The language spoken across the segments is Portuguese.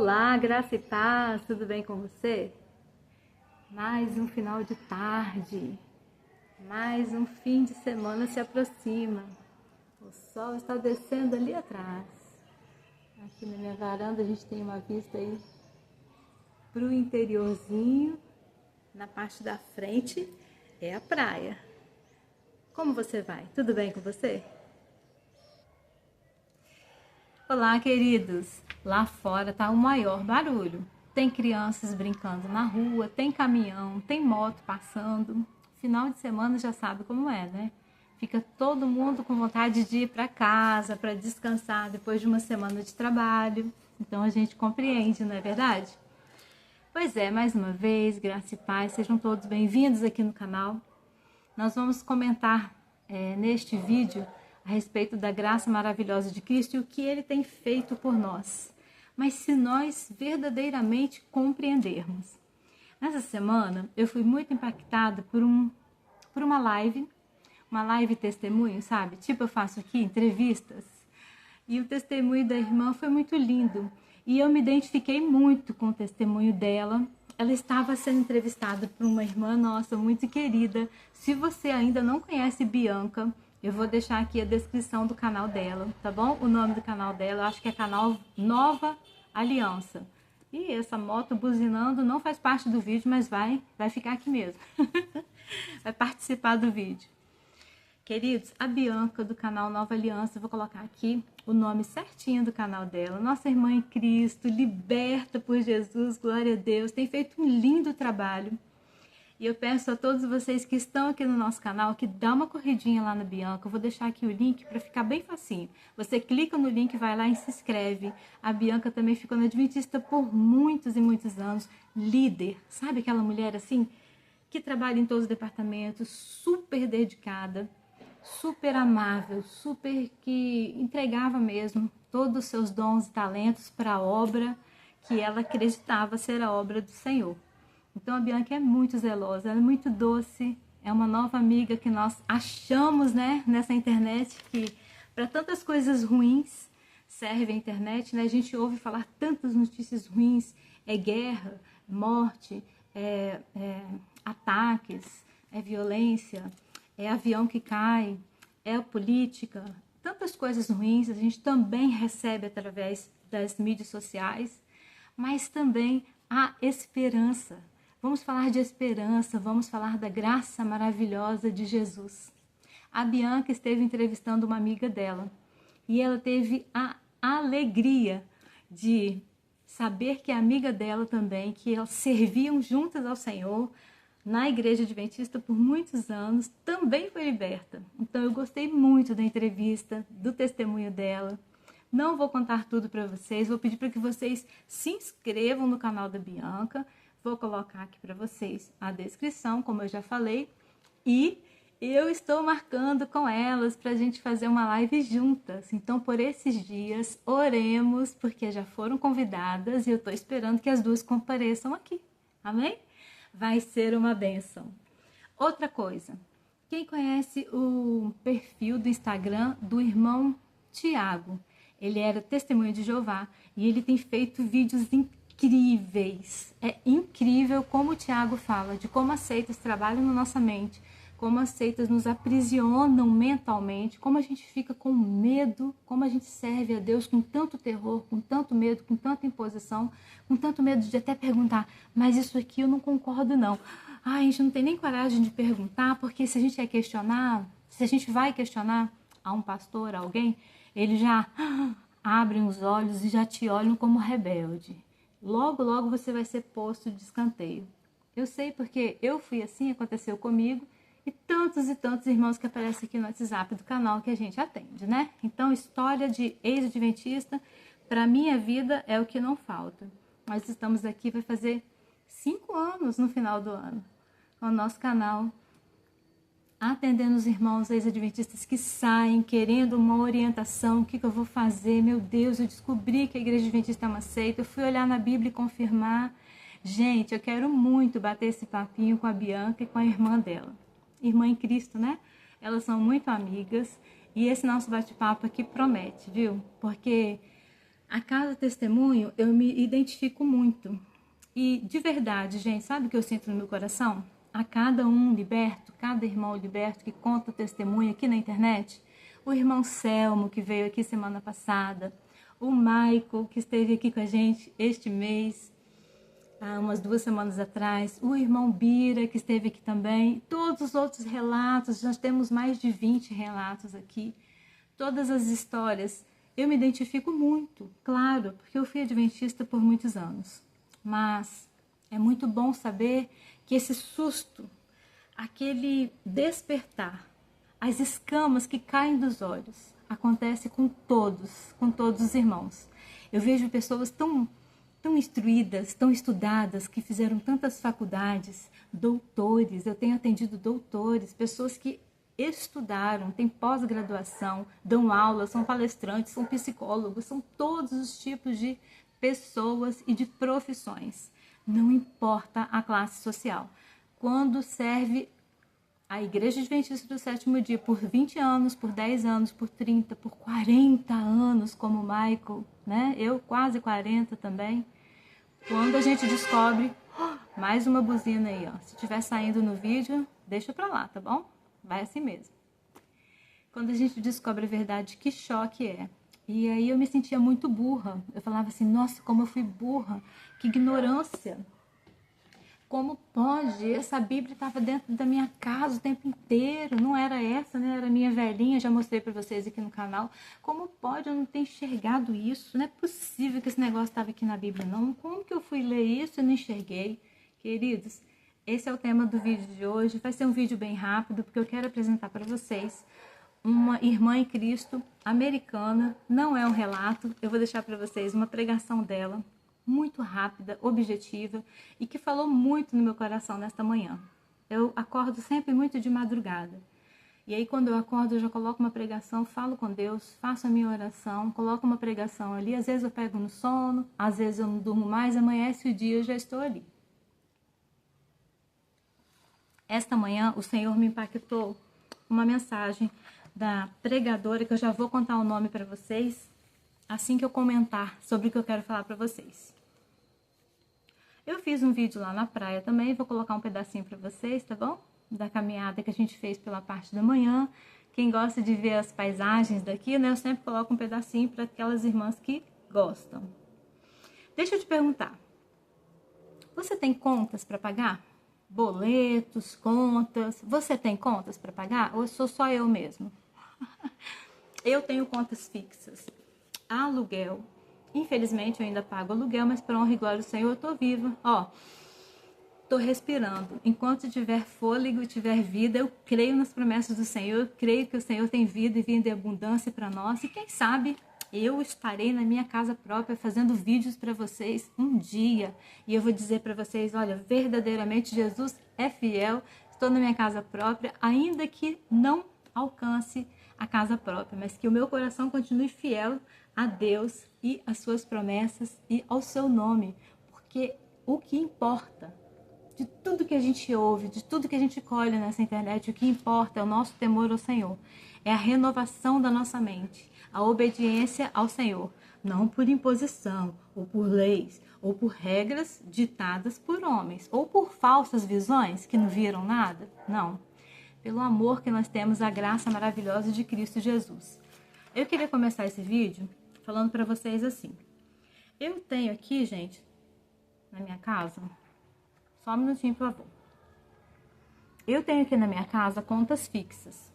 Olá, graça e paz, tudo bem com você? Mais um final de tarde, mais um fim de semana se aproxima. O sol está descendo ali atrás. Aqui na minha varanda a gente tem uma vista aí para o interiorzinho. Na parte da frente é a praia. Como você vai? Tudo bem com você? Olá, queridos! Lá fora tá o maior barulho. Tem crianças brincando na rua, tem caminhão, tem moto passando. Final de semana já sabe como é, né? Fica todo mundo com vontade de ir para casa, para descansar depois de uma semana de trabalho. Então a gente compreende, não é verdade? Pois é, mais uma vez, graça e paz, sejam todos bem-vindos aqui no canal. Nós vamos comentar neste vídeo a respeito da graça maravilhosa de Cristo e o que Ele tem feito por nós. Mas se nós verdadeiramente compreendermos. Nessa semana, eu fui muito impactada por uma live testemunho, sabe? Tipo, eu faço aqui entrevistas. E o testemunho da irmã foi muito lindo. E eu me identifiquei muito com o testemunho dela. Ela estava sendo entrevistada por uma irmã nossa muito querida. Se você ainda não conhece Bianca, eu vou deixar aqui a descrição do canal dela, tá bom? O nome do canal dela, eu acho que é canal Nova Aliança. E essa moto buzinando não faz parte do vídeo, mas vai ficar aqui mesmo. Vai participar do vídeo. Queridos, a Bianca do canal Nova Aliança, eu vou colocar aqui o nome certinho do canal dela. Nossa irmã em Cristo, liberta por Jesus, glória a Deus, tem feito um lindo trabalho. E eu peço a todos vocês que estão aqui no nosso canal que dá uma corridinha lá na Bianca. Eu vou deixar aqui o link para ficar bem facinho. Você clica no link, vai lá e se inscreve. A Bianca também ficou na Adventista por muitos e muitos anos. Líder, sabe aquela mulher assim que trabalha em todos os departamentos, super dedicada, super amável, super que entregava mesmo todos os seus dons e talentos para a obra que ela acreditava ser a obra do Senhor. Então a Bianca é muito zelosa, ela é muito doce, é uma nova amiga que nós achamos, né, nessa internet, que para tantas coisas ruins serve a internet, né? A gente ouve falar tantas notícias ruins, guerra, morte, ataques, violência, avião que cai, a política, tantas coisas ruins a gente também recebe através das mídias sociais, mas também a esperança. Vamos falar de esperança, vamos falar da graça maravilhosa de Jesus. A Bianca esteve entrevistando uma amiga dela e ela teve a alegria de saber que a amiga dela também, que elas serviam juntas ao Senhor na Igreja Adventista por muitos anos, também foi liberta. Então eu gostei muito da entrevista, do testemunho dela. Não vou contar tudo para vocês, vou pedir para que vocês se inscrevam no canal da Bianca. Vou colocar aqui para vocês a descrição, como eu já falei. E eu estou marcando com elas para a gente fazer uma live juntas. Então, por esses dias, oremos, porque já foram convidadas e eu estou esperando que as duas compareçam aqui. Amém? Vai ser uma bênção. Outra coisa, quem conhece o perfil do Instagram do irmão Tiago? Ele era testemunho de Jeová e ele tem feito vídeos incríveis. É incrível como o Tiago fala de como as seitas trabalham na nossa mente, como as seitas nos aprisionam mentalmente, como a gente fica com medo, como a gente serve a Deus com tanto terror, com tanto medo, com tanta imposição, com tanto medo de até perguntar, mas isso aqui eu não concordo não. A gente não tem nem coragem de perguntar, porque se a gente se a gente vai questionar a um pastor, a alguém, ele já abrem os olhos e já te olham como rebelde. Logo, logo você vai ser posto de escanteio. Eu sei porque eu fui assim, aconteceu comigo, e tantos irmãos que aparecem aqui no WhatsApp do canal que a gente atende, né? Então, história de ex-adventista, para minha vida, é o que não falta. Nós estamos aqui, vai fazer 5 anos no final do ano, com o nosso canal, atendendo os irmãos ex-adventistas que saem, querendo uma orientação, o que eu vou fazer? Meu Deus, eu descobri que a Igreja Adventista é uma seita, eu fui olhar na Bíblia e confirmar. Gente, eu quero muito bater esse papinho com a Bianca e com a irmã dela. Irmã em Cristo, né? Elas são muito amigas e esse nosso bate-papo aqui promete, viu? Porque A cada testemunho eu me identifico muito. E de verdade, gente, sabe o que eu sinto no meu coração? A cada um liberto, cada irmão liberto que conta testemunho aqui na internet, o irmão Selmo, que veio aqui semana passada, o Michael, que esteve aqui com a gente este mês, há umas 2 semanas atrás, o irmão Bira, que esteve aqui também, todos os outros relatos, nós temos mais de 20 relatos aqui, todas as histórias. Eu me identifico muito, claro, porque eu fui adventista por muitos anos. Mas é muito bom saber que esse susto, aquele despertar, as escamas que caem dos olhos, acontece com todos os irmãos. Eu vejo pessoas tão instruídas, tão estudadas, que fizeram tantas faculdades, doutores, eu tenho atendido doutores, pessoas que estudaram, têm pós-graduação, dão aula, são palestrantes, são psicólogos, são todos os tipos de pessoas e de profissões. Não importa a classe social. Quando serve a Igreja Adventista do Sétimo Dia por 20 anos, por 10 anos, por 30, por 40 anos, como o Michael, né? Eu quase 40 também. Quando a gente descobre, mais uma buzina aí, ó. Se estiver saindo no vídeo, deixa pra lá, tá bom? Vai assim mesmo. Quando a gente descobre a verdade, que choque é. E aí eu me sentia muito burra. Eu falava assim, nossa, como eu fui burra. Que ignorância. Como pode? Essa Bíblia estava dentro da minha casa o tempo inteiro. Não era essa, né? Era minha velhinha. Já mostrei para vocês aqui no canal. Como pode eu não ter enxergado isso? Não é possível que esse negócio estava aqui na Bíblia, não. Como que eu fui ler isso e não enxerguei? Queridos, esse é o tema do vídeo de hoje. Vai ser um vídeo bem rápido, porque eu quero apresentar para vocês uma irmã em Cristo americana. Não é um relato. Eu vou deixar para vocês uma pregação dela, muito rápida, objetiva, e que falou muito no meu coração nesta manhã. Eu acordo sempre muito de madrugada. E aí quando eu acordo, eu já coloco uma pregação, falo com Deus, faço a minha oração, coloco uma pregação ali. Às vezes eu pego no sono, às vezes eu não durmo mais, amanhece o dia, eu já estou ali. Esta manhã o Senhor me impactou uma mensagem da pregadora, que eu já vou contar o nome para vocês assim que eu comentar sobre o que eu quero falar para vocês. Eu fiz um vídeo lá na praia também, vou colocar um pedacinho para vocês, tá bom? Da caminhada que a gente fez pela parte da manhã. Quem gosta de ver as paisagens daqui, né? Eu sempre coloco um pedacinho para aquelas irmãs que gostam. Deixa eu te perguntar. Você tem contas para pagar? Boletos, contas. Você tem contas para pagar? Ou sou só eu mesmo? Eu tenho contas fixas. Aluguel. Infelizmente eu ainda pago aluguel, mas por honra e glória do Senhor eu tô viva. Ó, tô respirando. Enquanto tiver fôlego e tiver vida, eu creio nas promessas do Senhor. Eu creio que o Senhor tem vida e vida em abundância para nós. E quem sabe eu estarei na minha casa própria fazendo vídeos para vocês um dia. E eu vou dizer para vocês, olha, verdadeiramente Jesus é fiel. Estou na minha casa própria, ainda que não alcance a casa própria, mas que o meu coração continue fiel a Deus e às suas promessas e ao seu nome, porque o que importa de tudo que a gente ouve, de tudo que a gente colhe nessa internet, o que importa é o nosso temor ao Senhor, é a renovação da nossa mente, a obediência ao Senhor, não por imposição, ou por leis, ou por regras ditadas por homens, ou por falsas visões que não viram nada, não. Pelo amor que nós temos, a graça maravilhosa de Cristo Jesus. Eu queria começar esse vídeo falando para vocês assim. Eu tenho aqui, gente, na minha casa, só um minutinho, por favor. Eu tenho aqui na minha casa contas fixas.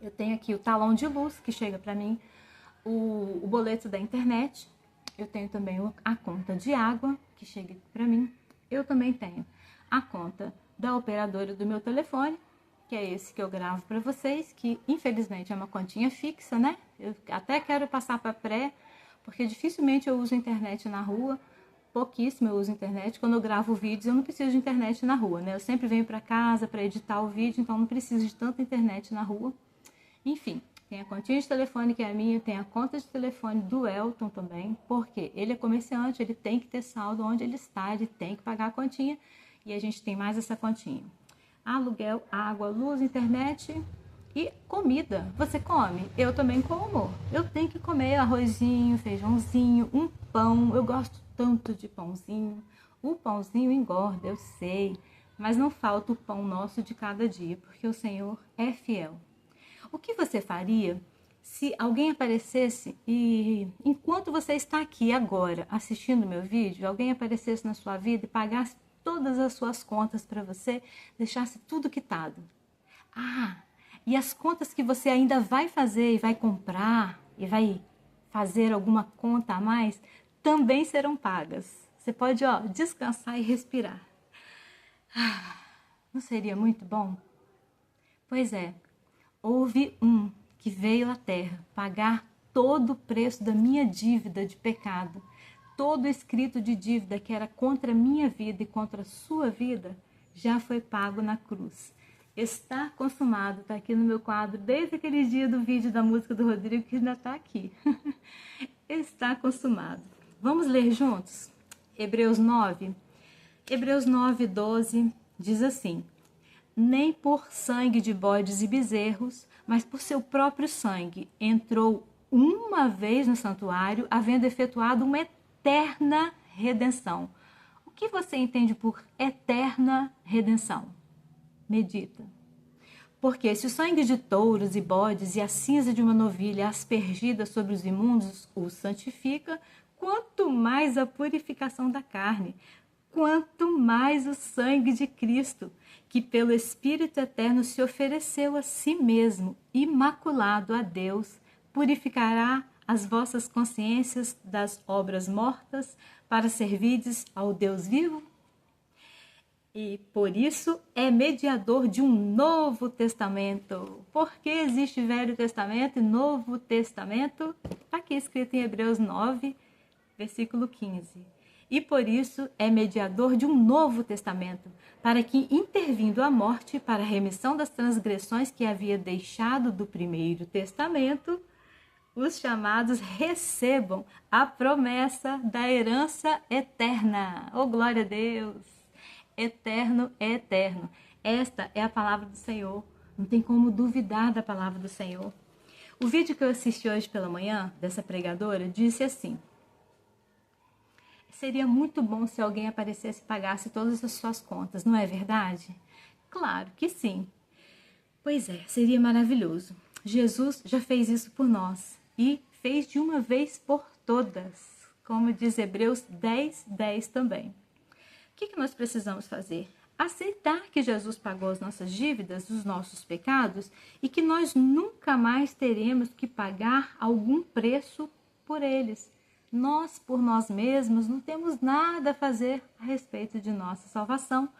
Eu tenho aqui o talão de luz, que chega para mim, o boleto da internet. Eu tenho também a conta de água, que chega para mim. Eu também tenho a conta da operadora do meu telefone, que é esse que eu gravo para vocês, que infelizmente é uma continha fixa, né? Eu até quero passar para pré, porque dificilmente eu uso internet na rua, pouquíssimo eu uso internet. Quando eu gravo vídeos, eu não preciso de internet na rua, né? Eu sempre venho para casa para editar o vídeo, então não preciso de tanta internet na rua. Enfim, tem a continha de telefone que é a minha, tem a conta de telefone do Elton também, porque ele é comerciante, ele tem que ter saldo onde ele está, ele tem que pagar a continha, e a gente tem mais essa continha. Aluguel, água, luz, internet E comida, você come? Eu também como. Eu tenho que comer arrozinho, feijãozinho, um pão. Eu gosto tanto de pãozinho. O pãozinho engorda, eu sei. Mas não falta o pão nosso de cada dia, porque o Senhor é fiel. O que você faria se alguém aparecesse e, enquanto você está aqui agora assistindo meu vídeo, alguém aparecesse na sua vida e pagasse todas as suas contas para você, deixasse tudo quitado? Ah, e as contas que você ainda vai fazer e vai comprar e vai fazer alguma conta a mais, também serão pagas. Você pode, descansar e respirar. Não seria muito bom? Pois é, houve um que veio à terra pagar todo o preço da minha dívida de pecado, todo escrito de dívida que era contra a minha vida e contra a sua vida, já foi pago na cruz. Está consumado, está aqui no meu quadro, desde aquele dia do vídeo da música do Rodrigo, que ainda está aqui. Está consumado. Vamos ler juntos? Hebreus 9. Hebreus 9, 12 diz assim: nem por sangue de bodes e bezerros, mas por seu próprio sangue entrou uma vez no santuário, havendo efetuado uma eterna redenção. O que você entende por eterna redenção? Medita. Porque se o sangue de touros e bodes e a cinza de uma novilha aspergida sobre os imundos os santifica, quanto mais a purificação da carne, quanto mais o sangue de Cristo, que pelo Espírito Eterno se ofereceu a si mesmo, imaculado a Deus, purificará as vossas consciências das obras mortas, para servirdes ao Deus vivo? E por isso é mediador de um novo testamento. Porque existe Velho Testamento e Novo Testamento? Está aqui escrito em Hebreus 9, versículo 15. E por isso é mediador de um novo testamento, para que, intervindo a morte para a remissão das transgressões que havia deixado do primeiro testamento, os chamados recebam a promessa da herança eterna. Oh, glória a Deus! Eterno é eterno. Esta é a palavra do Senhor. Não tem como duvidar da palavra do Senhor. O vídeo que eu assisti hoje pela manhã, dessa pregadora, disse assim: seria muito bom se alguém aparecesse e pagasse todas as suas contas, não é verdade? Claro que sim. Pois é, seria maravilhoso. Jesus já fez isso por nós e fez de uma vez por todas, como diz Hebreus 10, 10 também. O que nós precisamos fazer? Aceitar que Jesus pagou as nossas dívidas, os nossos pecados, e que nós nunca mais teremos que pagar algum preço por eles. Nós, por nós mesmos, não temos nada a fazer a respeito de nossa salvação.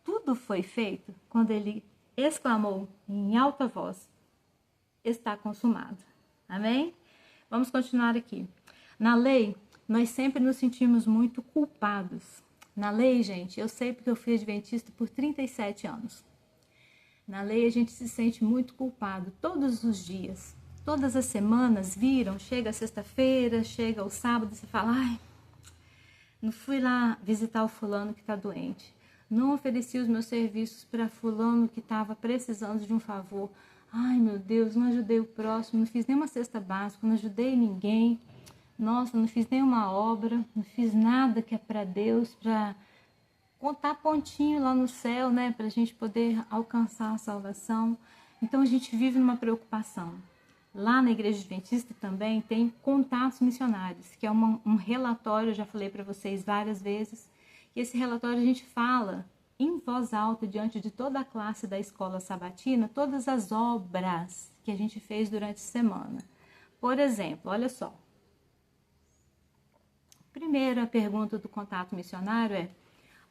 Tudo foi feito quando ele exclamou em alta voz: está consumado. Amém? Vamos continuar aqui. Na lei, nós sempre nos sentimos muito culpados. Na lei, gente, eu sei porque eu fui adventista por 37 anos. Na lei a gente se sente muito culpado todos os dias. Todas as semanas viram, chega a sexta-feira, chega o sábado, você fala: ai, não fui lá visitar o fulano que está doente. Não ofereci os meus serviços para fulano que estava precisando de um favor. Ai, meu Deus, não ajudei o próximo, não fiz nenhuma cesta básica, não ajudei ninguém. Nossa, não fiz nenhuma obra, não fiz nada que é para Deus, para contar pontinho lá no céu, né? Para a gente poder alcançar a salvação. Então a gente vive numa preocupação. Lá na Igreja Adventista também tem contatos missionários, que é um relatório, eu já falei para vocês várias vezes, e esse relatório a gente fala em voz alta diante de toda a classe da escola sabatina, todas as obras que a gente fez durante a semana. Por exemplo, olha só. Primeiro, a pergunta do contato missionário é: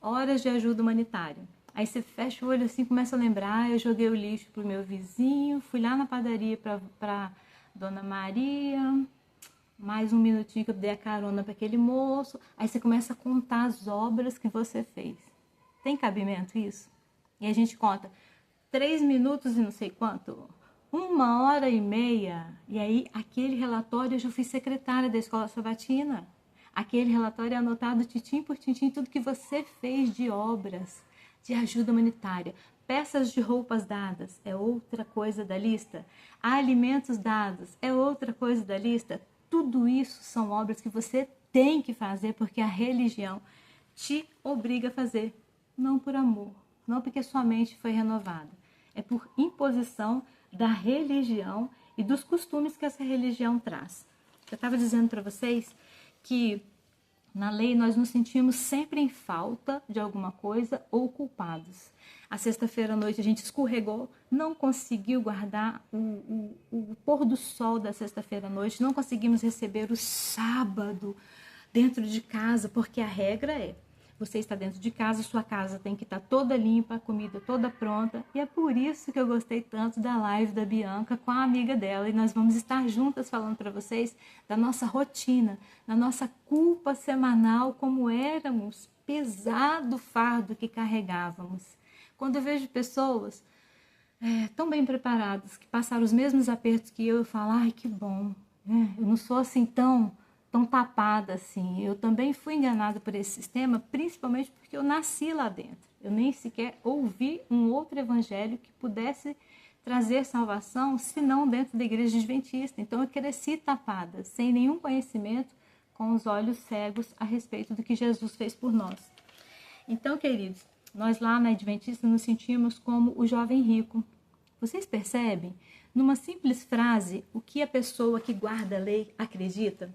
horas de ajuda humanitária. Aí você fecha o olho assim, começa a lembrar: eu joguei o lixo pro meu vizinho, fui lá na padaria para Dona Maria, mais um minutinho que eu dei a carona para aquele moço. Aí você começa a contar as obras que você fez. Tem cabimento isso? E a gente conta 3 minutos e não sei quanto, 1h30. E aí aquele relatório, eu já fui secretária da escola sabatina. Aquele relatório é anotado tintim por tintim, tudo que você fez de obras, de ajuda humanitária. peças de roupas dadas é outra coisa da lista. Há alimentos dados é outra coisa da lista. Tudo isso são obras que você tem que fazer porque a religião te obriga a fazer. Não por amor, não porque sua mente foi renovada. É por imposição da religião e dos costumes que essa religião traz. Eu estava dizendo para vocês que na lei nós nos sentimos sempre em falta de alguma coisa ou culpados. A sexta-feira à noite a gente escorregou, não conseguiu guardar o pôr do sol da sexta-feira à noite, não conseguimos receber o sábado dentro de casa, porque a regra é: você está dentro de casa, sua casa tem que estar toda limpa, a comida toda pronta. E é por isso que eu gostei tanto da live da Bianca com a amiga dela. E nós vamos estar juntas falando para vocês da nossa rotina, da nossa culpa semanal, como éramos, pesado fardo que carregávamos. Quando eu vejo pessoas tão bem preparadas, que passaram os mesmos apertos que eu falo, ai, que bom, né? Eu não sou assim tão tapada assim. Eu também fui enganada por esse sistema, principalmente porque eu nasci lá dentro. Eu nem sequer ouvi um outro evangelho que pudesse trazer salvação, senão dentro da igreja adventista. Então eu cresci tapada, sem nenhum conhecimento, com os olhos cegos a respeito do que Jesus fez por nós. Então, queridos, nós lá na Adventista nos sentimos como o jovem rico. Vocês percebem, numa simples frase, o que a pessoa que guarda a lei acredita?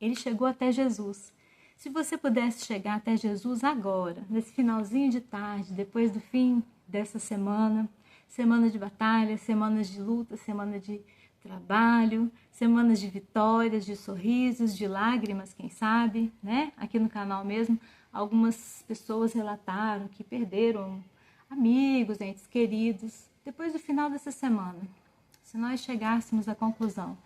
Ele chegou até Jesus. Se você pudesse chegar até Jesus agora, nesse finalzinho de tarde, depois do fim dessa semana, semana de batalha, semanas de luta, semana de trabalho, semanas de vitórias, de sorrisos, de lágrimas, quem sabe, né? Aqui no canal mesmo, algumas pessoas relataram que perderam amigos, entes queridos. Depois do final dessa semana, se nós chegássemos à conclusão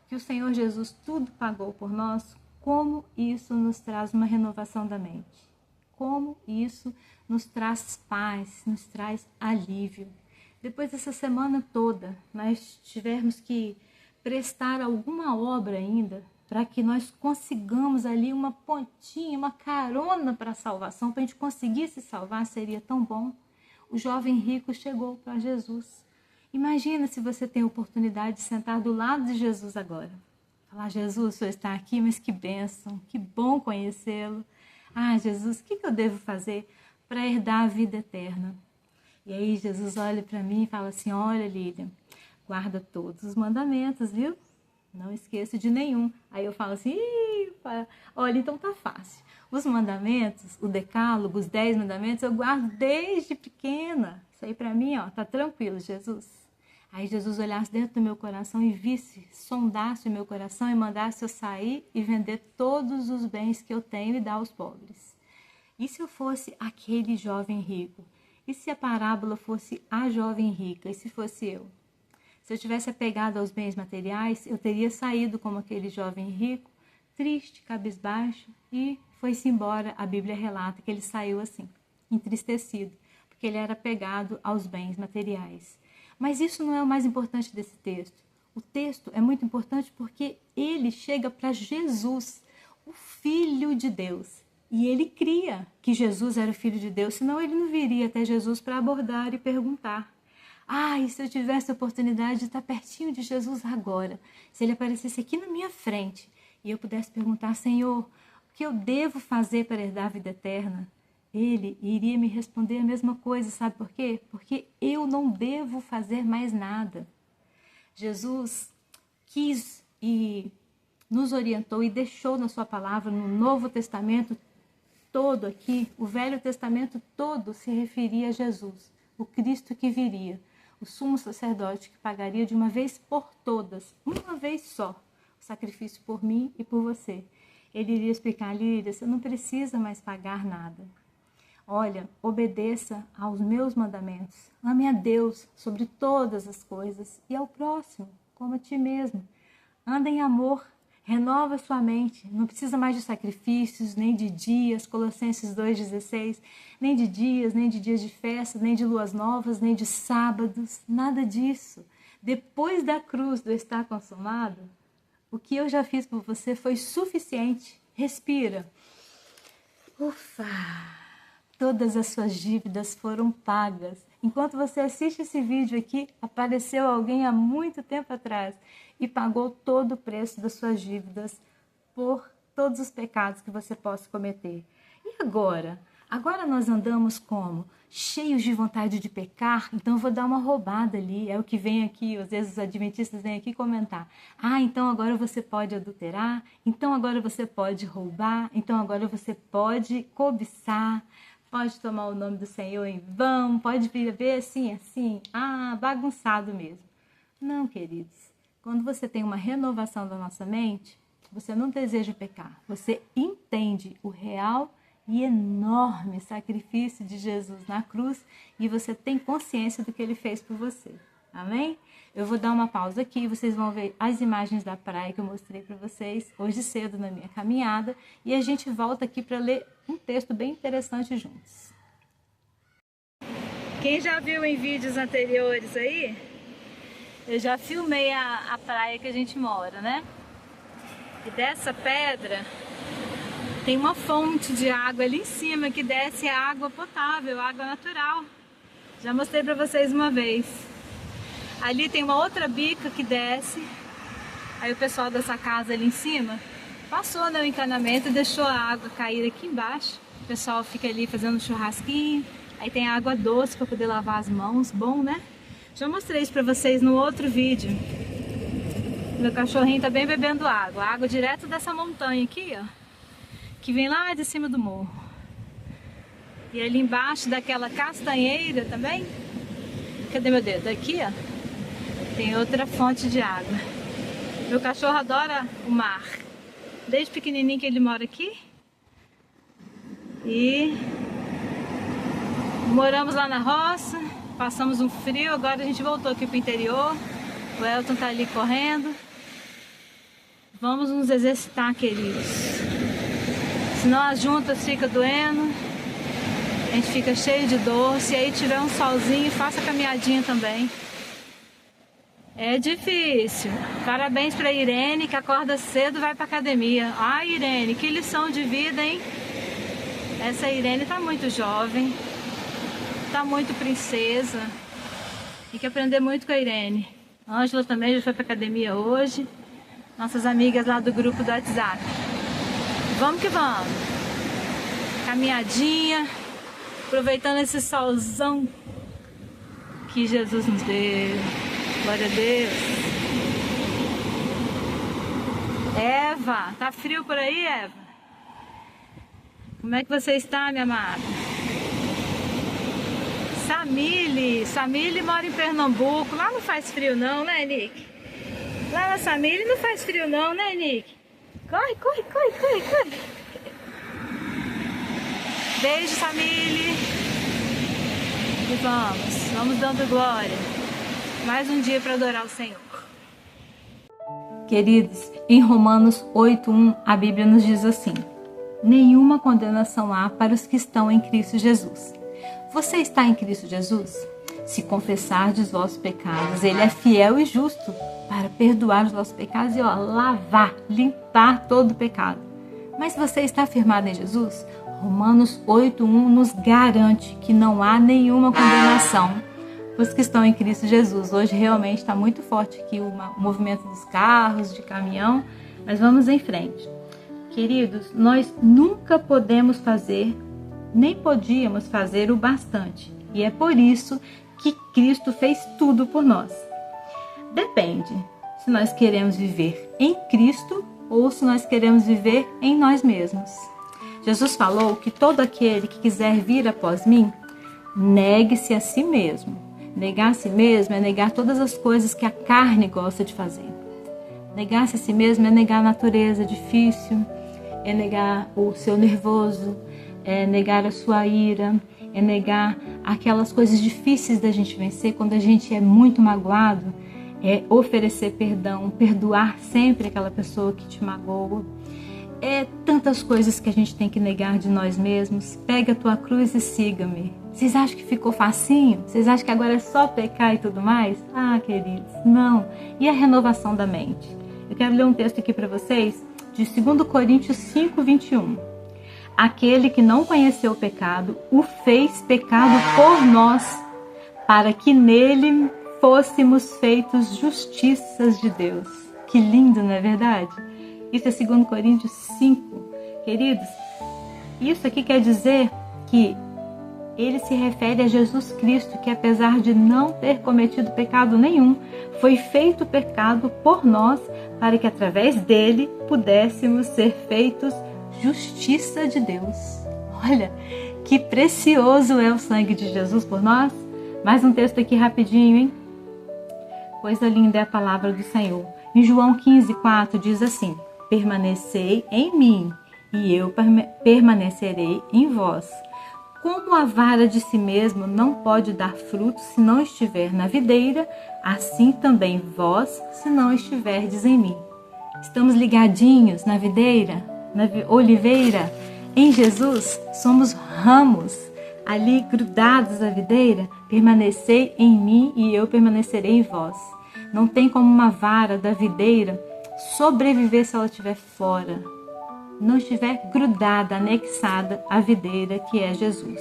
que o Senhor Jesus tudo pagou por nós, como isso nos traz uma renovação da mente? Como isso nos traz paz, nos traz alívio? Depois dessa semana toda, nós tivermos que prestar alguma obra ainda para que nós consigamos ali uma pontinha, uma carona para a salvação, para a gente conseguir se salvar, seria tão bom. O jovem rico chegou para Jesus. Imagina se você tem a oportunidade de sentar do lado de Jesus agora. Falar, Jesus, o Senhor está aqui, mas que bênção, que bom conhecê-lo. Ah, Jesus, o que eu devo fazer para herdar a vida eterna? E aí Jesus olha para mim e fala assim, olha, Lília, guarda todos os mandamentos, viu? Não esqueça de nenhum. Aí eu falo assim, olha, então tá fácil. Os mandamentos, o decálogo, os 10 mandamentos, eu guardo desde pequena. Isso aí para mim, ó, tá tranquilo, Jesus. Aí Jesus olhasse dentro do meu coração e visse, sondasse o meu coração e mandasse eu sair e vender todos os bens que eu tenho e dar aos pobres. E se eu fosse aquele jovem rico? E se a parábola fosse a jovem rica? E se fosse eu? Se eu tivesse apegado aos bens materiais, eu teria saído como aquele jovem rico, triste, cabisbaixo, e foi-se embora. A Bíblia relata que ele saiu assim, entristecido, porque ele era apegado aos bens materiais. Mas isso não é o mais importante desse texto. O texto é muito importante porque ele chega para Jesus, o Filho de Deus. E ele cria que Jesus era o Filho de Deus, senão ele não viria até Jesus para abordar e perguntar. Ah, e se eu tivesse a oportunidade de estar pertinho de Jesus agora? Se ele aparecesse aqui na minha frente e eu pudesse perguntar, Senhor, o que eu devo fazer para herdar a vida eterna? Ele iria me responder a mesma coisa, sabe por quê? Porque eu não devo fazer mais nada. Jesus quis e nos orientou e deixou na sua palavra, no Novo Testamento todo aqui, o Velho Testamento todo se referia a Jesus, o Cristo que viria, o sumo sacerdote que pagaria de uma vez por todas, uma vez só, o sacrifício por mim e por você. Ele iria explicar, Lília, você não precisa mais pagar nada. Olha, obedeça aos meus mandamentos, ame a Deus sobre todas as coisas e ao próximo, como a ti mesmo. Anda em amor, renova sua mente, não precisa mais de sacrifícios, nem de dias, Colossenses 2,16, nem de dias de festa, nem de luas novas, nem de sábados, nada disso. Depois da cruz do estar consumado, o que eu já fiz por você foi suficiente. Respira. Ufa! Todas as suas dívidas foram pagas. Enquanto você assiste esse vídeo aqui, apareceu alguém há muito tempo atrás e pagou todo o preço das suas dívidas por todos os pecados que você possa cometer. E agora? Agora nós andamos como? Cheios de vontade de pecar, então eu vou dar uma roubada ali. É o que vem aqui, às vezes os adventistas vêm aqui comentar. Ah, então agora você pode adulterar, então agora você pode roubar, então agora você pode cobiçar, pode tomar o nome do Senhor em vão, pode viver assim, bagunçado mesmo. Não, queridos. Quando você tem uma renovação da nossa mente, você não deseja pecar. Você entende o real e enorme sacrifício de Jesus na cruz e você tem consciência do que ele fez por você. Amém? Eu vou dar uma pausa aqui e vocês vão ver as imagens da praia que eu mostrei para vocês hoje cedo na minha caminhada e a gente volta aqui para ler um texto bem interessante juntos. Quem já viu em vídeos anteriores aí, eu já filmei a praia que a gente mora, né? E dessa pedra tem uma fonte de água ali em cima que desce a água potável, água natural. Já mostrei para vocês uma vez. Ali tem uma outra bica que desce. Aí o pessoal dessa casa ali em cima passou no encanamento e deixou a água cair aqui embaixo. O pessoal fica ali fazendo um churrasquinho. Aí tem água doce para poder lavar as mãos, bom, né? Já mostrei isso para vocês no outro vídeo. Meu cachorrinho tá bem bebendo água. Água direto dessa montanha aqui, ó. Que vem lá de cima do morro. E ali embaixo daquela castanheira também. Cadê meu dedo? Aqui, ó. Tem outra fonte de água. Meu cachorro adora o mar. Desde pequenininho que ele mora aqui. E moramos lá na roça. Passamos um frio. Agora a gente voltou aqui pro interior. O Elton tá ali correndo. Vamos nos exercitar, queridos. Senão as juntas ficam doendo, a gente fica cheio de dor. Se aí tiver um solzinho, faça caminhadinha também. É difícil. Parabéns para Irene, que acorda cedo e vai para academia. Ah, Irene, que lição de vida, hein? Essa Irene tá muito jovem, tá muito princesa. Tem que aprender muito com a Irene. A Ângela também já foi para academia hoje. Nossas amigas lá do grupo do WhatsApp. Vamos que vamos. Caminhadinha, aproveitando esse solzão que Jesus nos deu. Glória a Deus. Eva, tá frio por aí, Eva? Como é que você está, minha amada? Samile mora em Pernambuco. Lá não faz frio não, né, Nick? Lá na Samile não faz frio não, né, Nick? Corre. Beijo, família. E vamos dando glória. Mais um dia para adorar o Senhor. Queridos, em Romanos 8:1, a Bíblia nos diz assim: nenhuma condenação há para os que estão em Cristo Jesus. Você está em Cristo Jesus? Se confessardes os vossos pecados, Ele é fiel e justo para perdoar os vossos pecados e lavar, limpar todo o pecado. Mas se você está firmado em Jesus, Romanos 8:1 nos garante que não há nenhuma condenação para os que estão em Cristo Jesus. Hoje realmente está muito forte aqui o movimento dos carros, de caminhão, mas vamos em frente. Queridos, nós nunca podemos fazer, nem podíamos fazer o bastante. E é por isso que Cristo fez tudo por nós. Depende se nós queremos viver em Cristo ou se nós queremos viver em nós mesmos. Jesus falou que todo aquele que quiser vir após mim, negue-se a si mesmo. Negar a si mesmo é negar todas as coisas que a carne gosta de fazer. Negar-se a si mesmo é negar a natureza difícil, é negar o seu nervoso, é negar a sua ira, é negar aquelas coisas difíceis da gente vencer quando a gente é muito magoado, é oferecer perdão, perdoar sempre aquela pessoa que te magoa. É tantas coisas que a gente tem que negar de nós mesmos. Pega a tua cruz e siga-me. Vocês acham que ficou facinho? Vocês acham que agora é só pecar e tudo mais? Ah, queridos, não. E a renovação da mente? Eu quero ler um texto aqui para vocês de 2 Coríntios 5:21. Aquele que não conheceu o pecado, o fez pecado por nós, para que nele fôssemos feitos justiças de Deus. Que lindo, não é verdade? Isso é 2 Coríntios 5. Queridos, isso aqui quer dizer que ele se refere a Jesus Cristo, que apesar de não ter cometido pecado nenhum, foi feito pecado por nós, para que através dele pudéssemos ser feitos justiça de Deus. Olha, que precioso é o sangue de Jesus por nós. Mais um texto aqui rapidinho, hein? Coisa linda é a palavra do Senhor. Em João 15:4 diz assim: permanecei em mim e eu permanecerei em vós. Como a vara de si mesmo não pode dar fruto se não estiver na videira, assim também vós, se não estiverdes em mim. Estamos ligadinhos na videira, na oliveira. Em Jesus, somos ramos, ali grudados à videira. Permanecei em mim e eu permanecerei em vós. Não tem como uma vara da videira sobreviver se ela estiver fora, não estiver grudada, anexada à videira que é Jesus.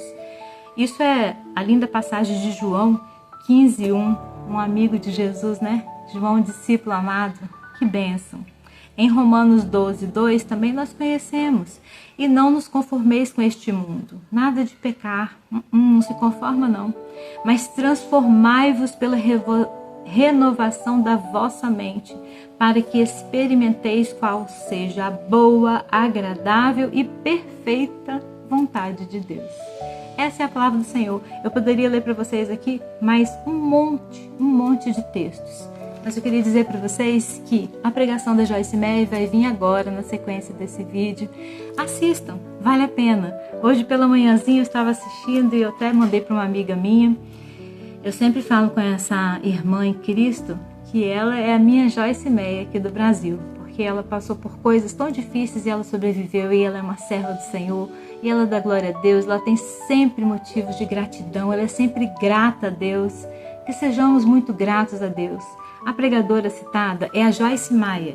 Isso é a linda passagem de João 15:1, um amigo de Jesus, né? João, discípulo amado, que bênção. Em Romanos 12:2 também nós conhecemos: e não nos conformeis com este mundo, nada de pecar, não se conforma não, mas transformai-vos pela renovação da vossa mente, para que experimenteis qual seja a boa, agradável e perfeita vontade de Deus. Essa é a palavra do Senhor. Eu poderia ler para vocês aqui mais um monte de textos, mas eu queria dizer para vocês que a pregação da Joyce Meyer vai vir agora na sequência desse vídeo. Assistam, vale a pena. Hoje pela manhãzinha eu estava assistindo e eu até mandei para uma amiga minha. Eu sempre falo com essa irmã em Cristo que ela é a minha Joyce Meyer aqui do Brasil, porque ela passou por coisas tão difíceis e ela sobreviveu, e ela é uma serva do Senhor, e ela dá glória a Deus, ela tem sempre motivos de gratidão, ela é sempre grata a Deus, que sejamos muito gratos a Deus. A pregadora citada é a Joyce Meyer,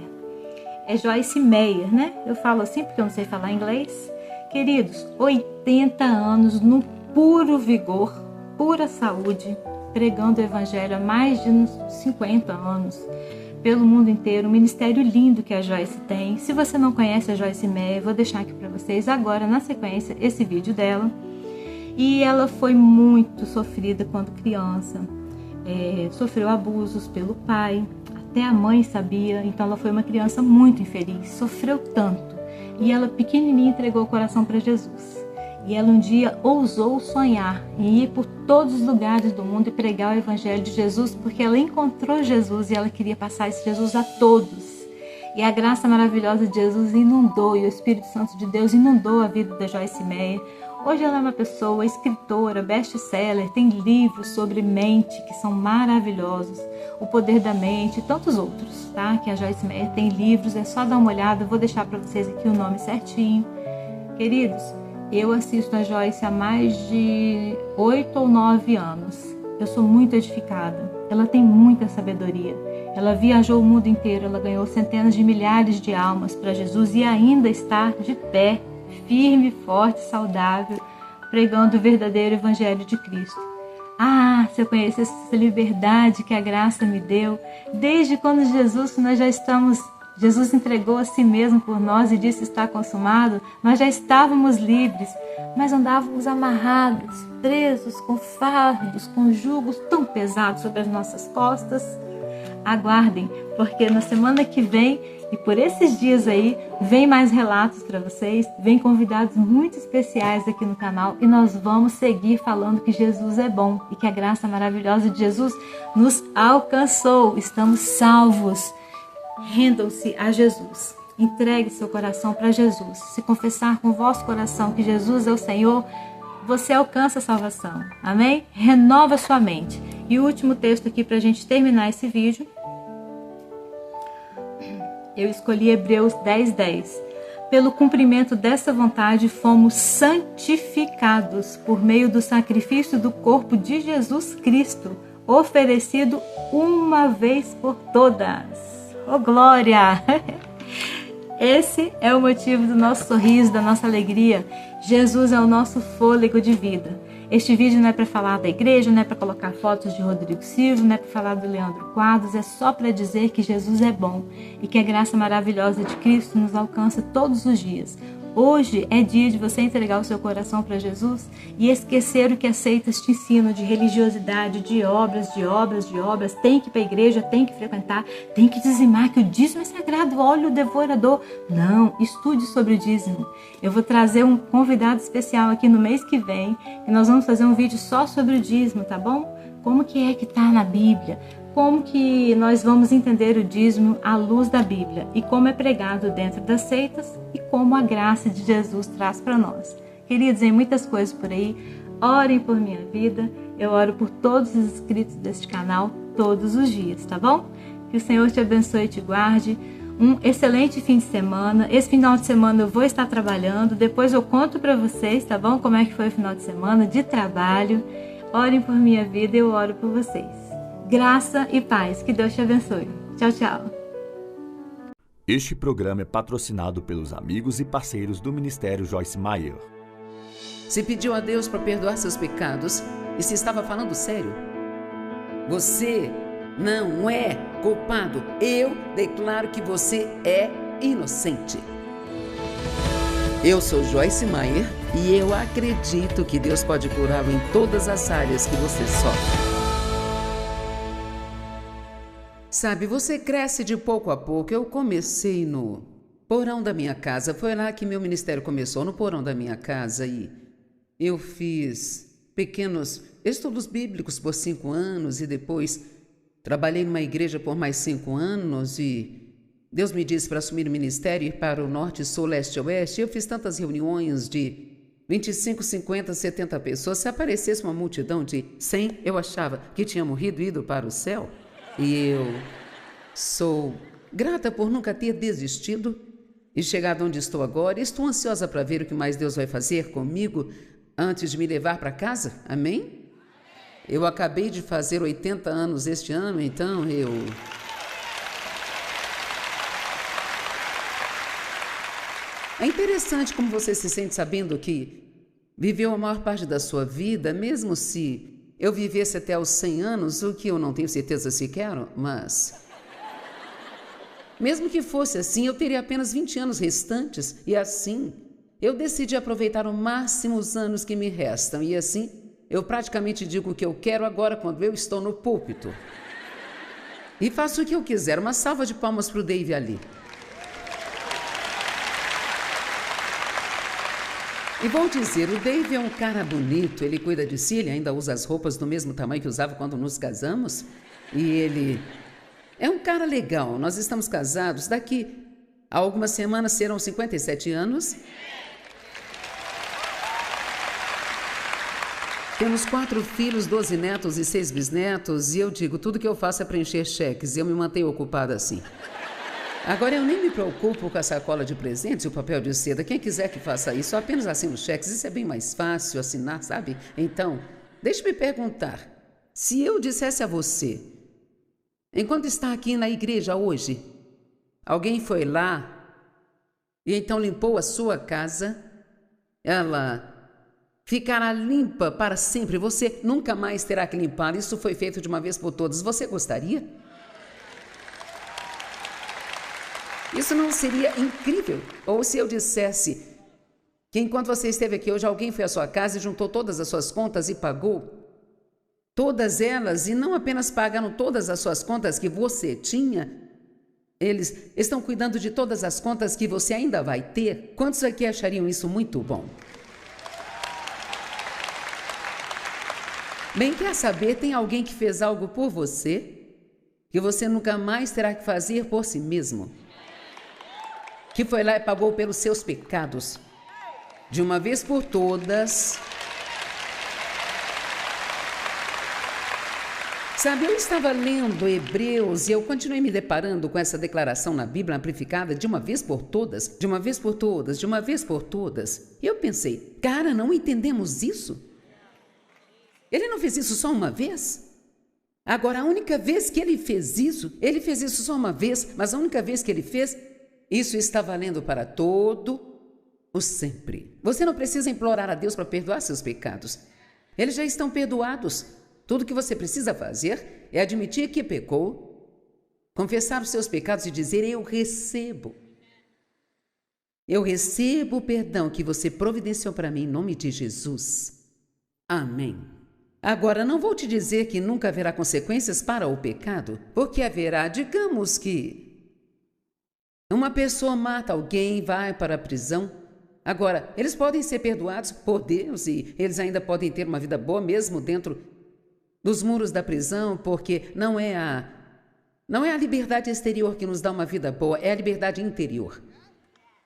é Joyce Meyer, né? Eu falo assim porque eu não sei falar inglês. Queridos, 80 anos no puro vigor, pura saúde, pregando o evangelho há mais de 50 anos, pelo mundo inteiro. Um ministério lindo que a Joyce tem. Se você não conhece a Joyce Meyer, vou deixar aqui para vocês agora, na sequência, esse vídeo dela. E ela foi muito sofrida quando criança, sofreu abusos pelo pai, até a mãe sabia, então ela foi uma criança muito infeliz, sofreu tanto. E ela, pequenininha, entregou o coração para Jesus. E ela um dia ousou sonhar em ir por todos os lugares do mundo e pregar o evangelho de Jesus, porque ela encontrou Jesus e ela queria passar esse Jesus a todos. E a graça maravilhosa de Jesus inundou, e o Espírito Santo de Deus inundou a vida da Joyce Meyer. Hoje ela é uma pessoa, escritora, best-seller, tem livros sobre mente que são maravilhosos, O Poder da Mente e tantos outros, tá? Que a Joyce Meyer tem livros, é só dar uma olhada, eu vou deixar para vocês aqui o nome certinho. Queridos, eu assisto a Joyce há mais de 8 ou 9 anos. Eu sou muito edificada. Ela tem muita sabedoria. Ela viajou o mundo inteiro, ela ganhou centenas de milhares de almas para Jesus e ainda está de pé, firme, forte, saudável, pregando o verdadeiro evangelho de Cristo. Ah, se eu conhecesse essa liberdade que a graça me deu, desde quando Jesus entregou a si mesmo por nós e disse: está consumado, nós já estávamos livres, mas andávamos amarrados, presos, com fardos, com jugos tão pesados sobre as nossas costas. Aguardem, porque na semana que vem e por esses dias aí, vem mais relatos para vocês, vem convidados muito especiais aqui no canal e nós vamos seguir falando que Jesus é bom e que a graça maravilhosa de Jesus nos alcançou, estamos salvos. Rendam-se a Jesus, entregue seu coração para Jesus. Se confessar com o vosso coração que Jesus é o Senhor, você alcança a salvação, amém? Renova sua mente. E o último texto aqui para a gente terminar esse vídeo, eu escolhi Hebreus 10:10. Pelo cumprimento dessa vontade fomos santificados por meio do sacrifício do corpo de Jesus Cristo, oferecido uma vez por todas. Oh, glória! Esse é o motivo do nosso sorriso, da nossa alegria. Jesus é o nosso fôlego de vida. Este vídeo não é para falar da igreja, não é para colocar fotos de Rodrigo Silva, não é para falar do Leandro Quadros, é só para dizer que Jesus é bom e que a graça maravilhosa de Cristo nos alcança todos os dias. Hoje é dia de você entregar o seu coração para Jesus e esquecer o que as seitas te ensinam de religiosidade, de obras, tem que ir para a igreja, tem que frequentar, tem que dizimar, que o dízimo é sagrado, olha o devorador. Não, estude sobre o dízimo. Eu vou trazer um convidado especial aqui no mês que vem, que nós vamos fazer um vídeo só sobre o dízimo, tá bom? Como que é que está na Bíblia? Como que nós vamos entender o dízimo à luz da Bíblia e como é pregado dentro das seitas e como a graça de Jesus traz para nós. Queridos, tem muitas coisas por aí. Orem por minha vida. Eu oro por todos os inscritos deste canal todos os dias, tá bom? Que o Senhor te abençoe e te guarde. Um excelente fim de semana. Esse final de semana eu vou estar trabalhando. Depois eu conto para vocês, tá bom? Como é que foi o final de semana de trabalho. Orem por minha vida e eu oro por vocês. Graça e paz. Que Deus te abençoe. Tchau, tchau. Este programa é patrocinado pelos amigos e parceiros do Ministério Joyce Meyer. Se pediu a Deus para perdoar seus pecados e se estava falando sério, você não é culpado. Eu declaro que você é inocente. Eu sou Joyce Meyer e eu acredito que Deus pode curá-lo em todas as áreas que você sofre. Sabe, você cresce de pouco a pouco. Eu comecei no porão da minha casa. Foi lá que meu ministério começou, no porão da minha casa. E eu fiz pequenos estudos bíblicos por 5 anos. E depois trabalhei numa igreja por mais 5 anos. E Deus me disse para assumir o ministério, ir para o norte, sul, leste, oeste. Eu fiz tantas reuniões de 25, 50, 70 pessoas. Se aparecesse uma multidão de 100, eu achava que tinha morrido e ido para o céu. E eu sou grata por nunca ter desistido e chegado onde estou agora. Estou ansiosa para ver o que mais Deus vai fazer comigo antes de me levar para casa. Amém? Eu acabei de fazer 80 anos este ano, então É interessante como você se sente sabendo que viveu a maior parte da sua vida, mesmo se eu vivesse até os 100 anos, o que eu não tenho certeza se quero, mas mesmo que fosse assim, eu teria apenas 20 anos restantes, e assim, eu decidi aproveitar ao máximo os anos que me restam, e assim, eu praticamente digo o que eu quero agora quando eu estou no púlpito. E faço o que eu quiser. Uma salva de palmas para o Dave ali. E vou dizer, o Dave é um cara bonito, ele cuida de si, ele ainda usa as roupas do mesmo tamanho que usava quando nos casamos. E ele é um cara legal. Nós estamos casados, daqui a algumas semanas serão 57 anos. Temos 4 filhos, 12 netos e 6 bisnetos. E eu digo, tudo que eu faço é preencher cheques, e eu me mantenho ocupada assim. Agora, eu nem me preocupo com a sacola de presentes e o papel de seda. Quem quiser que faça isso, eu apenas assino cheques. Isso é bem mais fácil assinar, sabe? Então, deixe-me perguntar. Se eu dissesse a você, enquanto está aqui na igreja hoje, alguém foi lá e então limpou a sua casa, ela ficará limpa para sempre. Você nunca mais terá que limpar. Isso foi feito de uma vez por todas. Você gostaria? Isso não seria incrível? Ou se eu dissesse que enquanto você esteve aqui hoje, alguém foi à sua casa e juntou todas as suas contas e pagou todas elas, e não apenas pagaram todas as suas contas que você tinha, eles estão cuidando de todas as contas que você ainda vai ter. Quantos aqui achariam isso muito bom? Bem, quer saber, tem alguém que fez algo por você que você nunca mais terá que fazer por si mesmo. Que foi lá e pagou pelos seus pecados, de uma vez por todas. Sabe, eu estava lendo Hebreus e eu continuei me deparando com essa declaração na Bíblia amplificada, de uma vez por todas, de uma vez por todas, de uma vez por todas. E eu pensei, cara, não entendemos isso? Ele não fez isso só uma vez? Agora, a única vez que ele fez isso só uma vez, mas a única vez que ele fez, isso está valendo para todo o sempre. Você não precisa implorar a Deus para perdoar seus pecados. Eles já estão perdoados. Tudo que você precisa fazer é admitir que pecou, confessar os seus pecados e dizer: eu recebo. Eu recebo o perdão que você providenciou para mim em nome de Jesus. Amém. Agora, não vou te dizer que nunca haverá consequências para o pecado, porque haverá, digamos que uma pessoa mata alguém, vai para a prisão. Agora, eles podem ser perdoados por Deus e eles ainda podem ter uma vida boa mesmo dentro dos muros da prisão, porque não é a liberdade exterior que nos dá uma vida boa, é a liberdade interior.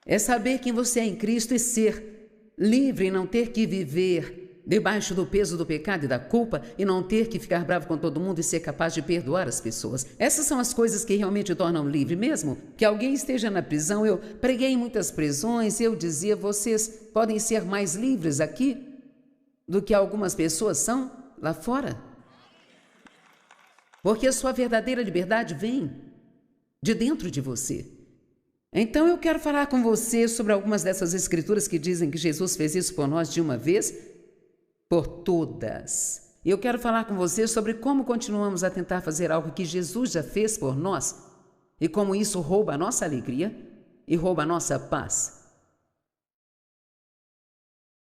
É saber quem você é em Cristo e ser livre e não ter que viver debaixo do peso do pecado e da culpa e não ter que ficar bravo com todo mundo e ser capaz de perdoar as pessoas. Essas são as coisas que realmente tornam livre. Mesmo que alguém esteja na prisão, eu preguei em muitas prisões, eu dizia: vocês podem ser mais livres aqui do que algumas pessoas são lá fora. Porque a sua verdadeira liberdade vem de dentro de você. Então eu quero falar com você sobre algumas dessas escrituras que dizem que Jesus fez isso por nós de uma vez por todas. Eu quero falar com você sobre como continuamos a tentar fazer algo que Jesus já fez por nós e como isso rouba a nossa alegria e rouba a nossa paz.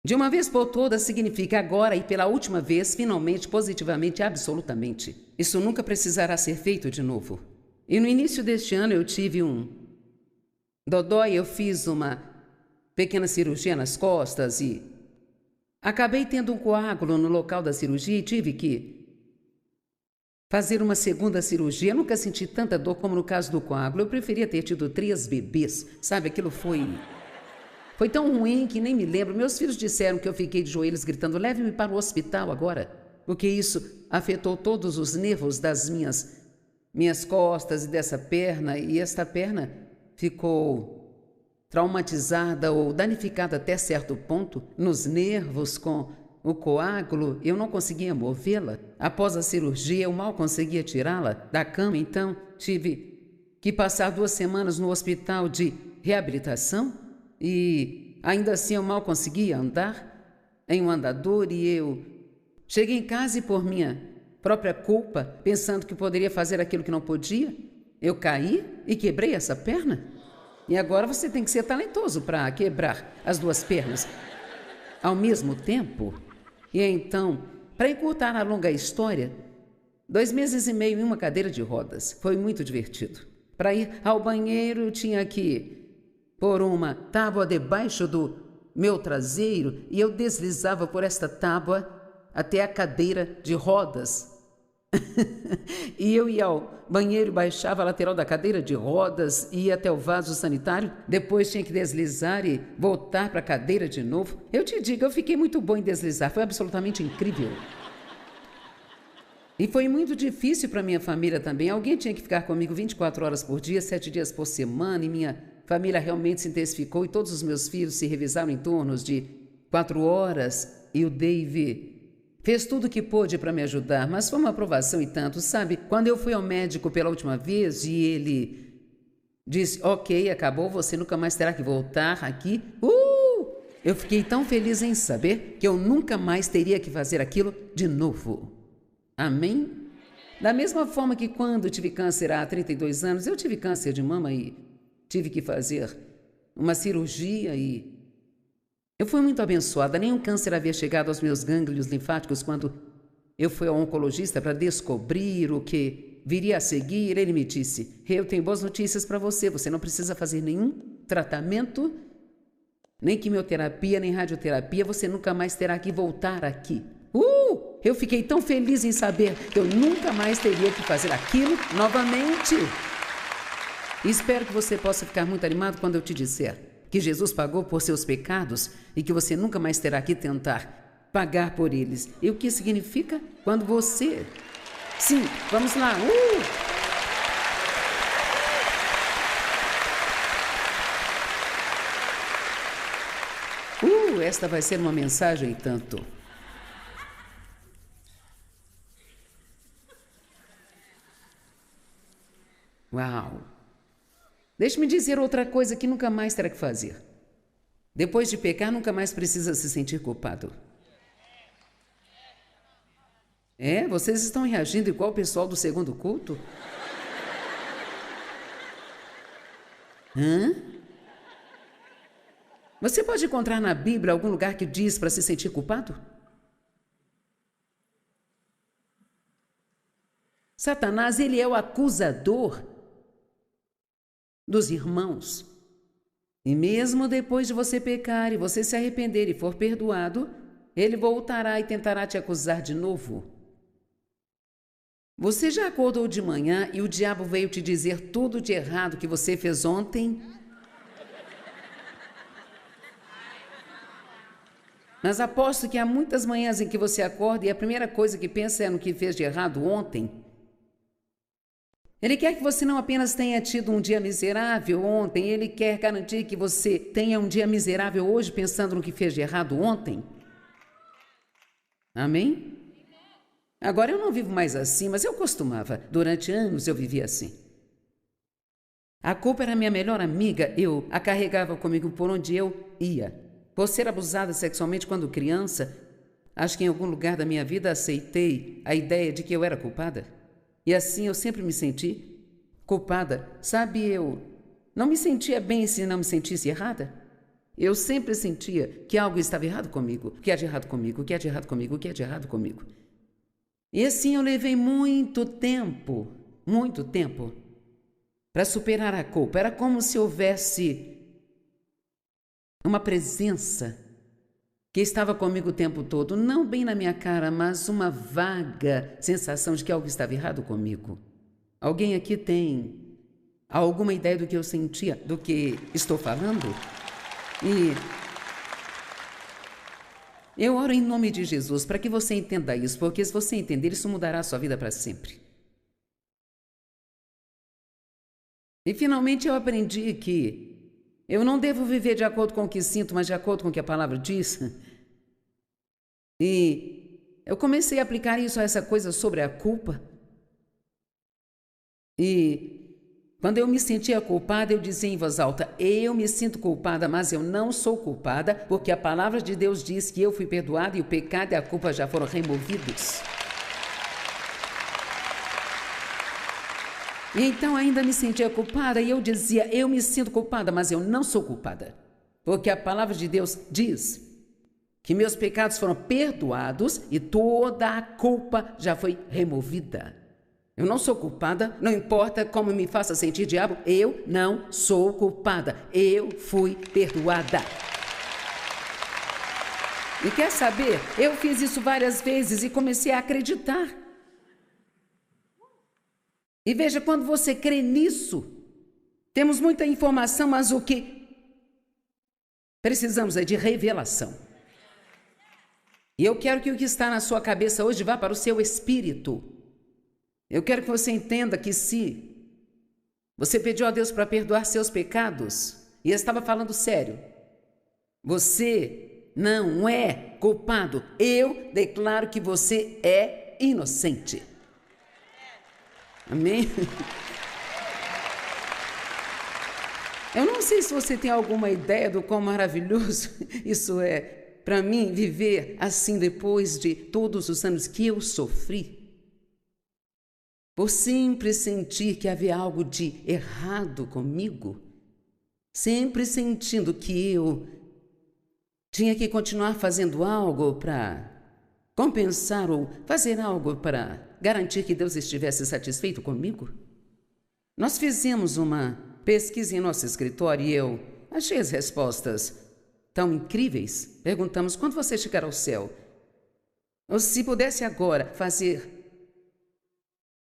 De uma vez por todas significa agora e pela última vez, finalmente, positivamente, absolutamente. Isso nunca precisará ser feito de novo. E no início deste ano eu tive dodói, eu fiz uma pequena cirurgia nas costas e acabei tendo um coágulo no local da cirurgia e tive que fazer uma segunda cirurgia. Eu nunca senti tanta dor como no caso do coágulo. Eu preferia ter tido 3 bebês. Sabe, aquilo foi tão ruim que nem me lembro. Meus filhos disseram que eu fiquei de joelhos gritando: leve-me para o hospital agora. Porque isso afetou todos os nervos das minhas costas e dessa perna. E esta perna ficou traumatizada ou danificada até certo ponto nos nervos com o coágulo. Eu não conseguia movê-la. Após a cirurgia, eu mal conseguia tirá-la da cama, então tive que passar 2 semanas no hospital de reabilitação e ainda assim eu mal conseguia andar em um andador e eu cheguei em casa e por minha própria culpa, pensando que poderia fazer aquilo que não podia, eu caí e quebrei essa perna. E agora você tem que ser talentoso para quebrar as 2 pernas ao mesmo tempo. E então, para encurtar a longa história, 2 meses e meio em uma cadeira de rodas. Foi muito divertido. Para ir ao banheiro, eu tinha que pôr uma tábua debaixo do meu traseiro e eu deslizava por esta tábua até a cadeira de rodas. E eu ia ao banheiro, baixava a lateral da cadeira de rodas, ia até o vaso sanitário, depois tinha que deslizar e voltar para a cadeira de novo. Eu te digo, eu fiquei muito bom em deslizar, foi absolutamente incrível. E foi muito difícil para minha família também. Alguém tinha que ficar comigo 24 horas por dia, 7 dias por semana, e minha família realmente se intensificou e todos os meus filhos se revisaram em torno de 4 horas e o Dave fez tudo o que pôde para me ajudar, mas foi uma aprovação e tanto, sabe? Quando eu fui ao médico pela última vez e ele disse: ok, acabou, você nunca mais terá que voltar aqui. Eu fiquei tão feliz em saber que eu nunca mais teria que fazer aquilo de novo. Amém? Da mesma forma que quando tive câncer há 32 anos, eu tive câncer de mama e tive que fazer uma cirurgia e eu fui muito abençoada. Nenhum câncer havia chegado aos meus gânglios linfáticos quando eu fui ao oncologista para descobrir o que viria a seguir. Ele me disse: eu tenho boas notícias para você. Você não precisa fazer nenhum tratamento, nem quimioterapia, nem radioterapia. Você nunca mais terá que voltar aqui. Eu fiquei tão feliz em saber que eu nunca mais teria que fazer aquilo novamente. E espero que você possa ficar muito animado quando eu te disser que Jesus pagou por seus pecados e que você nunca mais terá que tentar pagar por eles. E o que significa quando você... Sim, vamos lá. Esta vai ser uma mensagem e tanto. Uau! Deixe-me dizer outra coisa que nunca mais terá que fazer. Depois de pecar, nunca mais precisa se sentir culpado. É? Vocês estão reagindo igual o pessoal do segundo culto? Hã? Você pode encontrar na Bíblia algum lugar que diz para se sentir culpado? Satanás, ele é o acusador dos irmãos. E mesmo depois de você pecar e você se arrepender e for perdoado, ele voltará e tentará te acusar de novo. Você já acordou de manhã e o diabo veio te dizer tudo de errado que você fez ontem? Mas aposto que há muitas manhãs em que você acorda e a primeira coisa que pensa é no que fez de errado ontem. Ele quer que você não apenas tenha tido um dia miserável ontem, ele quer garantir que você tenha um dia miserável hoje pensando no que fez de errado ontem. Amém? Agora eu não vivo mais assim, mas eu costumava. Durante anos eu vivia assim. A culpa era minha melhor amiga, eu a carregava comigo por onde eu ia. Por ser abusada sexualmente quando criança, acho que em algum lugar da minha vida aceitei a ideia de que eu era culpada. E assim eu sempre me senti culpada. Sabe, eu não me sentia bem se não me sentisse errada. Eu sempre sentia que algo estava errado comigo. O que é de errado comigo? O que é de errado comigo? O que é de errado comigo? E assim eu levei muito tempo para superar a culpa. Era como se houvesse uma presença que estava comigo o tempo todo, não bem na minha cara, mas uma vaga sensação de que algo estava errado comigo. Alguém aqui tem alguma ideia do que eu sentia, do que estou falando? E eu oro em nome de Jesus para que você entenda isso, porque se você entender, isso mudará a sua vida para sempre. E finalmente eu aprendi que eu não devo viver de acordo com o que sinto, mas de acordo com o que a palavra diz. E eu comecei a aplicar isso a essa coisa sobre a culpa. E quando eu me sentia culpada, eu dizia em voz alta, eu me sinto culpada, mas eu não sou culpada, porque a palavra de Deus diz que eu fui perdoada e o pecado e a culpa já foram removidos. E então ainda me sentia culpada e eu dizia, eu me sinto culpada, mas eu não sou culpada. Porque a palavra de Deus diz que meus pecados foram perdoados e toda a culpa já foi removida. Eu não sou culpada, não importa como me faça sentir, diabo, eu não sou culpada. Eu fui perdoada. E quer saber? Eu fiz isso várias vezes e comecei a acreditar. E veja, quando você crê nisso, temos muita informação, mas o que precisamos é de revelação. E eu quero que o que está na sua cabeça hoje vá para o seu espírito. Eu quero que você entenda que se você pediu a Deus para perdoar seus pecados, e eu estava falando sério, você não é culpado. Eu declaro que você é inocente. Amém? Eu não sei se você tem alguma ideia do quão maravilhoso isso é para mim viver assim depois de todos os anos que eu sofri. Por sempre sentir que havia algo de errado comigo, sempre sentindo que eu tinha que continuar fazendo algo para compensar ou fazer algo para garantir que Deus estivesse satisfeito comigo. Nós fizemos uma pesquisa em nosso escritório e eu achei as respostas tão incríveis. Perguntamos, quando você chegar ao céu? Ou se pudesse agora fazer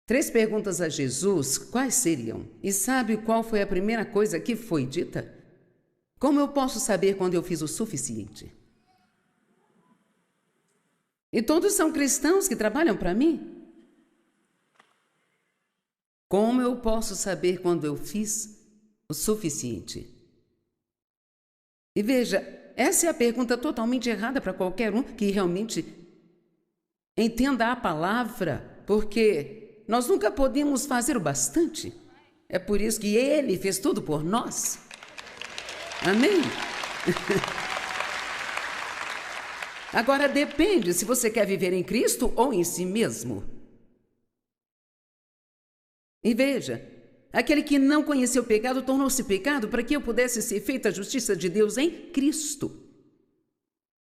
3 perguntas a Jesus, quais seriam? E sabe qual foi a primeira coisa que foi dita? Como eu posso saber quando eu fiz o suficiente? E todos são cristãos que trabalham para mim. Como eu posso saber quando eu fiz o suficiente? E veja, essa é a pergunta totalmente errada para qualquer um que realmente entenda a palavra, porque nós nunca podemos fazer o bastante. É por isso que Ele fez tudo por nós. Amém? Agora depende se você quer viver em Cristo ou em si mesmo. E veja, aquele que não conheceu o pecado tornou-se pecado para que eu pudesse ser feita a justiça de Deus em Cristo.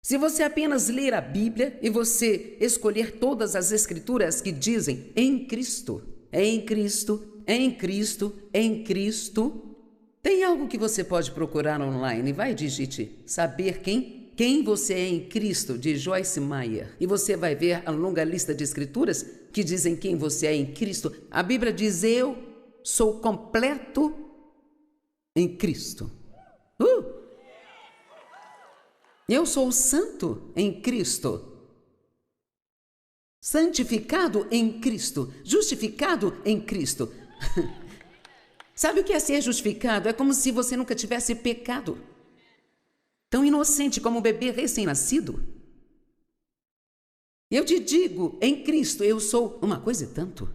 Se você apenas ler a Bíblia e você escolher todas as escrituras que dizem em Cristo, em Cristo, em Cristo, em Cristo, tem algo que você pode procurar online. Vai, digite saber quem você é em Cristo, de Joyce Meyer. E você vai ver a longa lista de escrituras que dizem quem você é em Cristo. A Bíblia diz: eu sou completo em Cristo. Eu sou santo em Cristo. Santificado em Cristo. Justificado em Cristo. Sabe o que é ser justificado? É como se você nunca tivesse pecado. Tão inocente como um bebê recém-nascido. Eu te digo, em Cristo eu sou uma coisa e tanto.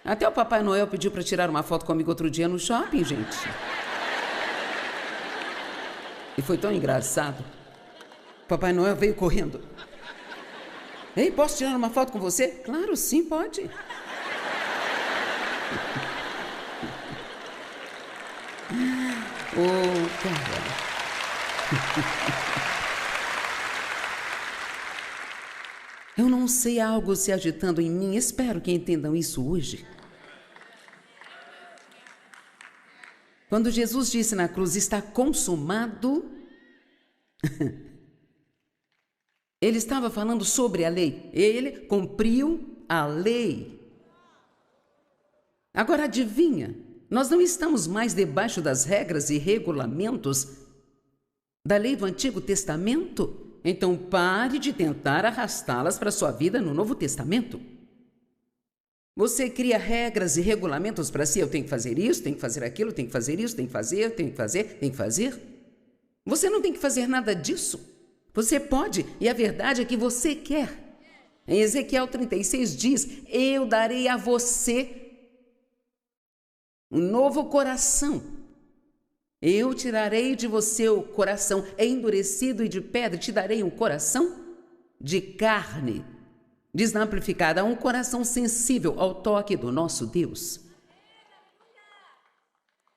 Até o Papai Noel pediu para tirar uma foto comigo outro dia no shopping, gente. E foi tão engraçado. O Papai Noel veio correndo. Ei, posso tirar uma foto com você? Claro, sim, pode. Cara. Eu não sei algo se agitando em mim. Espero que entendam isso hoje. Quando Jesus disse na cruz: está consumado, ele estava falando sobre a lei. Ele cumpriu a lei. Agora adivinha, nós não estamos mais debaixo das regras e regulamentos da lei do Antigo Testamento? Então pare de tentar arrastá-las para a sua vida no Novo Testamento. Você cria regras e regulamentos para si. Eu tenho que fazer isso, tenho que fazer aquilo, tenho que fazer isso, tenho que fazer, tenho que fazer, tenho que fazer. Você não tem que fazer nada disso. Você pode, e a verdade é que você quer. Em Ezequiel 36 diz: eu darei a você um novo coração. Eu tirarei de você o coração endurecido e de pedra, te darei um coração de carne. Diz na Amplificada: um coração sensível ao toque do nosso Deus.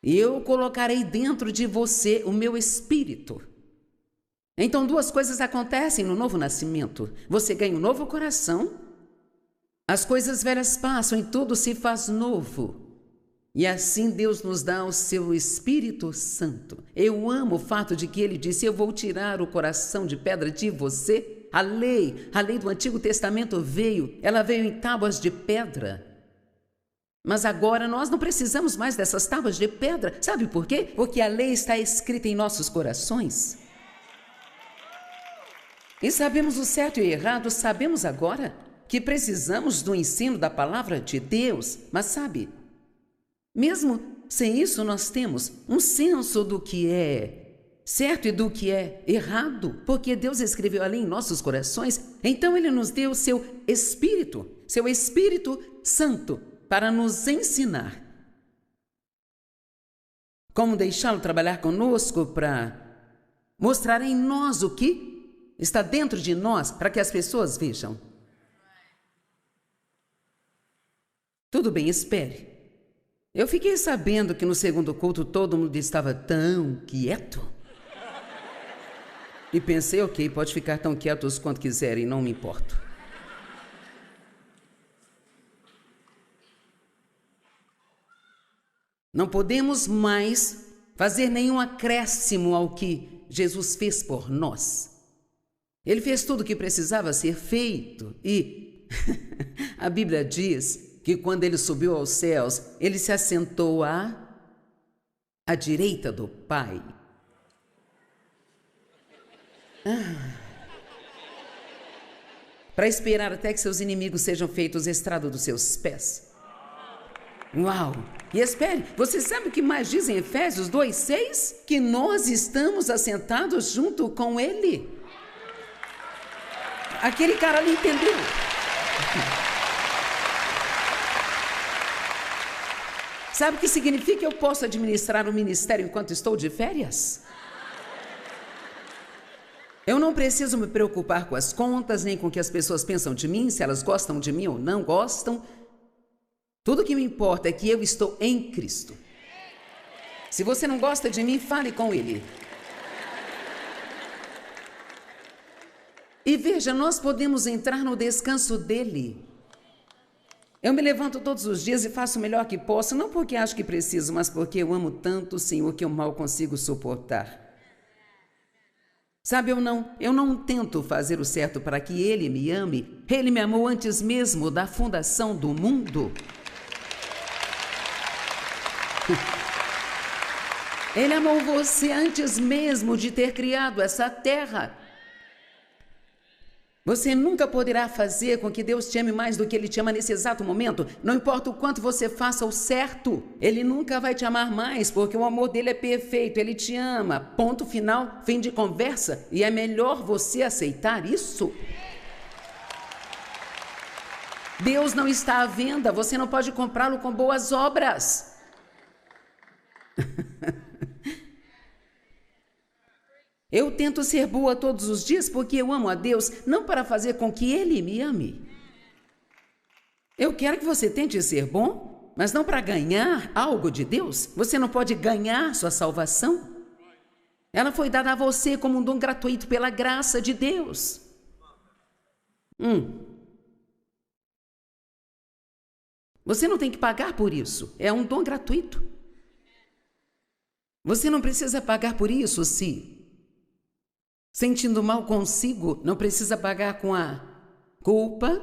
Eu colocarei dentro de você o meu espírito. Então duas coisas acontecem no novo nascimento. Você ganha um novo coração, as coisas velhas passam e tudo se faz novo. E assim Deus nos dá o seu Espírito Santo. Eu amo o fato de que ele disse: eu vou tirar o coração de pedra de você. A lei do Antigo Testamento ela veio em tábuas de pedra. Mas agora nós não precisamos mais dessas tábuas de pedra. Sabe por quê? Porque a lei está escrita em nossos corações. E sabemos o certo e o errado, sabemos agora que precisamos do ensino da palavra de Deus. Mas sabe, mesmo sem isso nós temos um senso do que é certo e do que é errado, porque Deus escreveu ali em nossos corações. Então ele nos deu o seu Espírito Santo, para nos ensinar como deixá-lo trabalhar conosco, para mostrar em nós o que está dentro de nós, para que as pessoas vejam. Tudo bem, espere. Eu fiquei sabendo que no segundo culto todo mundo estava tão quieto. E pensei: ok, pode ficar tão quietos quanto quiserem, não me importo. Não podemos mais fazer nenhum acréscimo ao que Jesus fez por nós. Ele fez tudo o que precisava ser feito e a Bíblia diz que quando ele subiu aos céus, ele se assentou à direita do Pai. Para esperar até que seus inimigos sejam feitos estrado dos seus pés. Uau! E espere, você sabe o que mais diz em Efésios 2:6? Que nós estamos assentados junto com ele. Aquele cara ali entendeu. Sabe o que significa? Eu posso administrar o ministério enquanto estou de férias? Eu não preciso me preocupar com as contas, nem com o que as pessoas pensam de mim, se elas gostam de mim ou não gostam. Tudo que me importa é que eu estou em Cristo. Se você não gosta de mim, fale com Ele. E veja, nós podemos entrar no descanso dEle. Eu me levanto todos os dias e faço o melhor que posso, não porque acho que preciso, mas porque eu amo tanto o Senhor que eu mal consigo suportar. Sabe, eu não tento fazer o certo para que Ele me ame. Ele me amou antes mesmo da fundação do mundo. Ele amou você antes mesmo de ter criado essa terra. Você nunca poderá fazer com que Deus te ame mais do que Ele te ama nesse exato momento. Não importa o quanto você faça o certo, Ele nunca vai te amar mais, porque o amor dele é perfeito, Ele te ama. Ponto final, fim de conversa. E é melhor você aceitar isso. Deus não está à venda, você não pode comprá-lo com boas obras. Eu tento ser boa todos os dias porque eu amo a Deus, não para fazer com que Ele me ame. Eu quero que você tente ser bom, mas não para ganhar algo de Deus. Você não pode ganhar sua salvação. Ela foi dada a você como um dom gratuito pela graça de Deus. Você não tem que pagar por isso. É um dom gratuito. Você não precisa pagar por isso, se sentindo mal consigo, não precisa pagar com a culpa,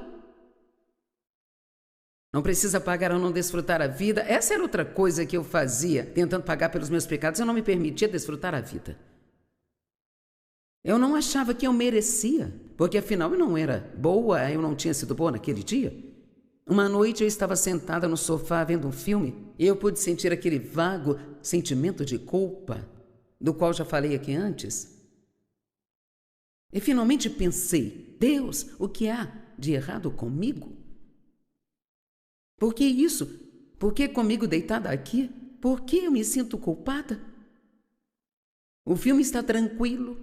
não precisa pagar ao não desfrutar a vida. Essa era outra coisa que eu fazia, tentando pagar pelos meus pecados. Eu não me permitia desfrutar a vida. Eu não achava que eu merecia, porque afinal eu não era boa, eu não tinha sido boa naquele dia. Uma noite eu estava sentada no sofá vendo um filme e eu pude sentir aquele vago sentimento de culpa, do qual já falei aqui antes. E finalmente pensei, Deus, o que há de errado comigo? Por que isso? Por que comigo deitada aqui? Por que eu me sinto culpada? O filme está tranquilo,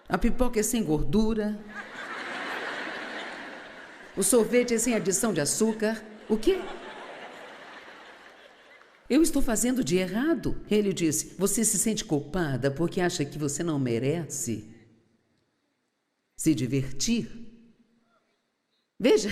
a pipoca é sem gordura, o sorvete é sem adição de açúcar. O quê? Eu estou fazendo de errado. Ele disse, você se sente culpada porque acha que você não merece se divertir? Veja,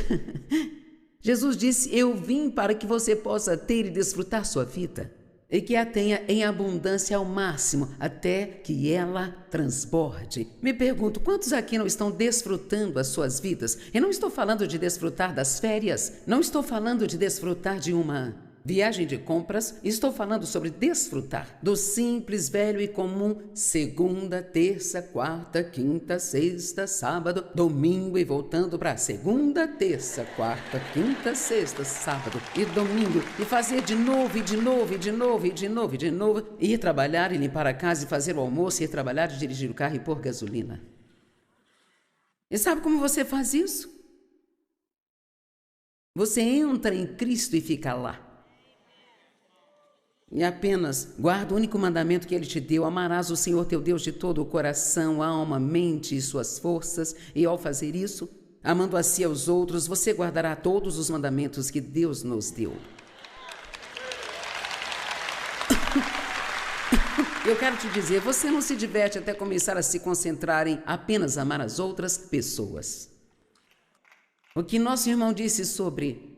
Jesus disse, eu vim para que você possa ter e desfrutar sua vida, e que a tenha em abundância ao máximo, até que ela transborde. Me pergunto, quantos aqui não estão desfrutando as suas vidas? Eu não estou falando de desfrutar das férias, não estou falando de desfrutar de uma viagem de compras, estou falando sobre desfrutar do simples, velho e comum segunda, terça, quarta, quinta, sexta, sábado, domingo e voltando para segunda, terça, quarta, quinta, sexta, sábado e domingo e fazer de novo e de novo e de novo e de novo e de novo, ir trabalhar e limpar a casa e fazer o almoço, ir trabalhar e dirigir o carro e pôr gasolina. E sabe como você faz isso? Você entra em Cristo e fica lá. E apenas guarda o único mandamento que Ele te deu: amarás o Senhor teu Deus de todo o coração, alma, mente e suas forças. E ao fazer isso, amando a si e aos outros, você guardará todos os mandamentos que Deus nos deu. Eu quero te dizer, você não se diverte até começar a se concentrar em apenas amar as outras pessoas. O que nosso irmão disse sobre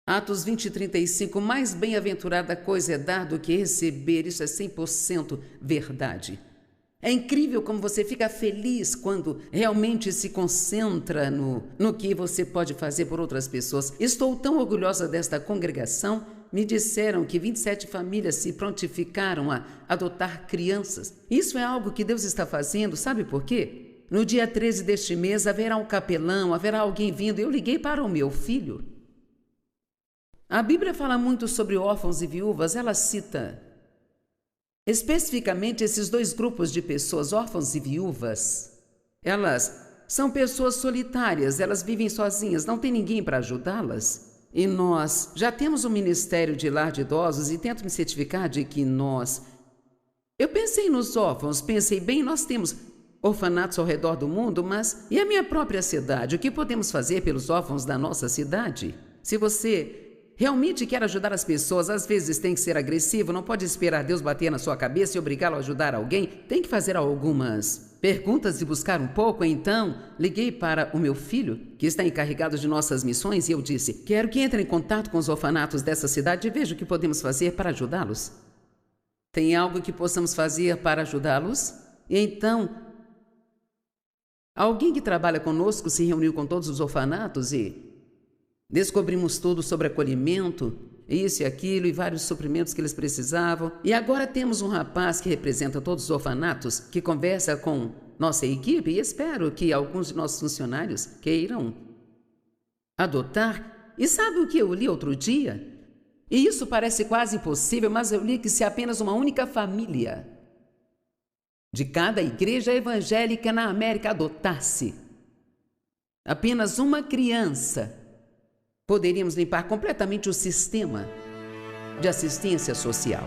Atos 20:35, mais bem-aventurada coisa é dar do que receber, isso é 100% verdade. É incrível como você fica feliz quando realmente se concentra no que você pode fazer por outras pessoas. Estou tão orgulhosa desta congregação. Me disseram que 27 famílias se prontificaram a adotar crianças. Isso é algo que Deus está fazendo, sabe por quê? No dia 13 deste mês haverá um capelão, haverá alguém vindo. Eu liguei para o meu filho. A Bíblia fala muito sobre órfãos e viúvas. Ela cita especificamente esses dois grupos de pessoas, órfãos e viúvas. Elas são pessoas solitárias, elas vivem sozinhas, não tem ninguém para ajudá-las. E nós já temos um ministério de lar de idosos e tento me certificar de que nós Eu pensei nos órfãos, pensei bem, nós temos orfanatos ao redor do mundo, mas e a minha própria cidade? O que podemos fazer pelos órfãos da nossa cidade? Se você realmente quer ajudar as pessoas, às vezes tem que ser agressivo, não pode esperar Deus bater na sua cabeça e obrigá-lo a ajudar alguém. Tem que fazer algumas perguntas e buscar um pouco. Então, liguei para o meu filho, que está encarregado de nossas missões, e eu disse: quero que entre em contato com os orfanatos dessa cidade e veja o que podemos fazer para ajudá-los. Tem algo que possamos fazer para ajudá-los? E então, alguém que trabalha conosco se reuniu com todos os orfanatos e descobrimos tudo sobre acolhimento, isso e aquilo, e vários suprimentos que eles precisavam. E agora temos um rapaz que representa todos os orfanatos, que conversa com nossa equipe, e espero que alguns de nossos funcionários queiram adotar. E sabe o que eu li outro dia? E isso parece quase impossível, mas eu li que se apenas uma única família de cada igreja evangélica na América adotasse apenas uma criança, poderíamos limpar completamente o sistema de assistência social.